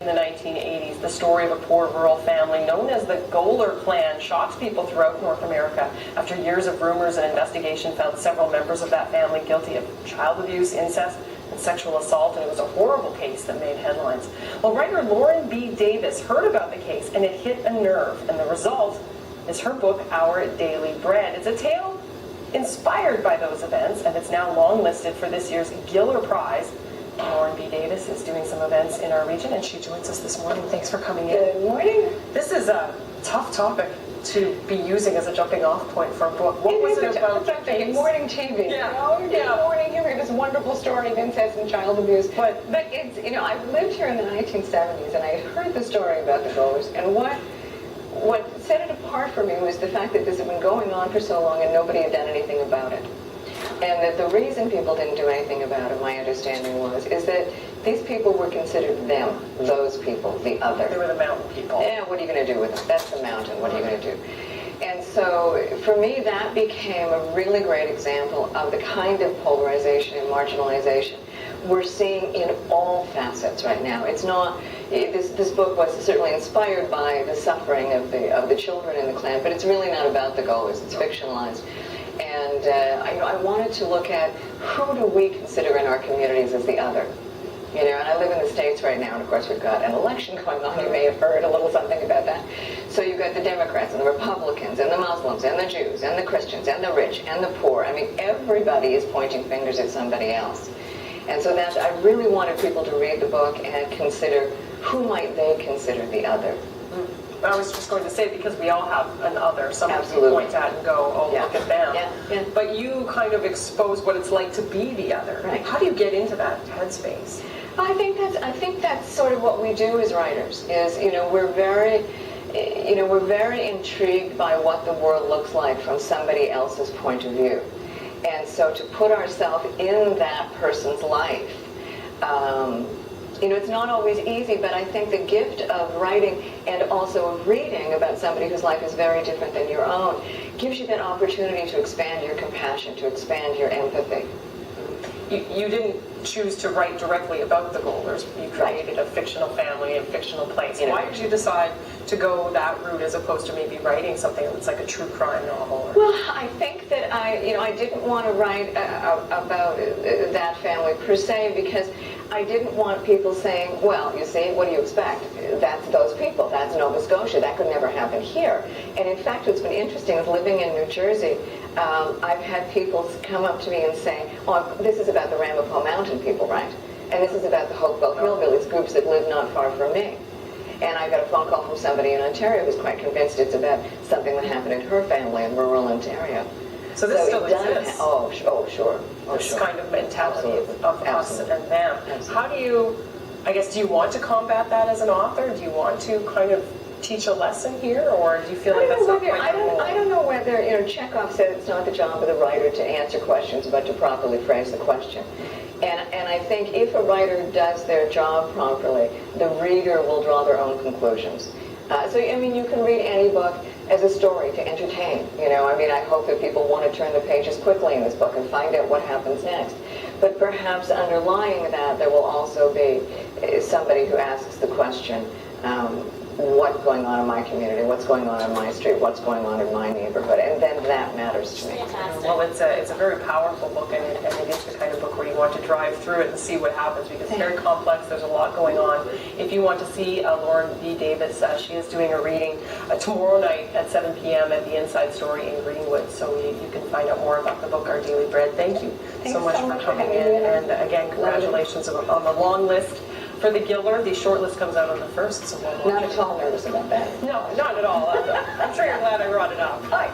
In the 1980s, the story of a poor rural family known as the Goler clan shocks people throughout North America after years of rumors and investigation found several members of that family guilty of child abuse, incest, and sexual assault, and it was a horrible case that made headlines. Well, writer Lauren B. Davis heard about the case, and it hit a nerve, and the result is her book, Our Daily Bread. It's a tale inspired by those events, and it's now long-listed for this year's Giller Prize. Lauren B. Davis is doing some events in our region, and she joins us this morning. Thanks for coming in. Good morning. This is a tough topic to be using as a jumping-off point for a book. What was it about? Good morning, TV. Yeah. Good morning. Here we have this wonderful story of incest and child abuse. But it's, I've lived here in the 1970s, and I had heard the story about the Golers, and what set it apart for me was the fact that this had been going on for so long and nobody had done anything about it. And that the reason people didn't do anything about it, my understanding is that these people were considered them, those people, the other. They were the mountain people. Yeah, what are you going to do with them? That's the mountain. What are you going to do? And so, for me, that became a really great example of the kind of polarization and marginalization we're seeing in all facets right now. It's not, this book was certainly inspired by the suffering of the children in the clan, but it's really not about the Golers. It's fictionalized. And I wanted to look at who do we consider in our communities as the other. And I live in the States right now, and of course we've got an election going on. You may have heard a little something about that. So you've got the Democrats and the Republicans and the Muslims and the Jews and the Christians and the rich and the poor. I mean, everybody is pointing fingers at somebody else. And so I really wanted people to read the book and consider who might they consider the other. I was just going to say, because we all have an other, someone Absolutely. You point at and go, oh, Yeah. look at them. Yeah. But you kind of expose what it's like to be the other. Right. How do you get into that headspace? I think that's sort of what we do as writers. Is we're very intrigued by what the world looks like from somebody else's point of view, and so to put ourselves in that person's life. It's not always easy, but I think the gift of writing and also of reading about somebody whose life is very different than your own gives you that opportunity to expand your compassion, to expand your empathy. You didn't choose to write directly about the Golers. You created a fictional family, a fictional place. Why did you decide to go that route as opposed to maybe writing something that's like a true crime novel? Well, I think that I didn't want to write about that family per se, because I didn't want people saying, well, you see, what do you expect? That's those people. That's Nova Scotia. That could never happen here. And in fact, what's been interesting is living in New Jersey, I've had people come up to me and say, oh, this is about the Ramapo Mountain people, right? And this is about the Hopewell Hillbillies, groups that live not far from me. And I got a phone call from somebody in Ontario who's quite convinced it's about something that happened in her family in rural Ontario. So this still exists? Oh, sure. This kind of mentality of us and them. Absolutely. How do you, do you want to combat that as an author? Do you want to kind of teach a lesson here, or do you feel like that's not quite your role? I don't know whether, Chekhov said it's not the job of the writer to answer questions, but to properly phrase the question. And I think if a writer does their job properly, the reader will draw their own conclusions. You can read any book as a story to entertain. I hope that people want to turn the pages quickly in this book and find out what happens next. But perhaps underlying that, there will also be somebody who asks the question, what's going on in my community, what's going on in my street, what's going on in my neighborhood, and then that matters to me. Fantastic. Well, it's a very powerful book, and it is the kind of book where you want to drive through it and see what happens, because it's very complex. There's a lot going on. If you want to see Lauren B. Davis, she is doing a reading tomorrow night at 7 p.m. at the Inside Story in Greenwood, so you can find out more about the book, Our Daily Bread. Thank you so much for coming in, and again, congratulations on the long list. For the Giller, the short list comes out on the 1st, so Not at all nervous about that. No, not at all. I'm sure you're glad I brought it up. Hi.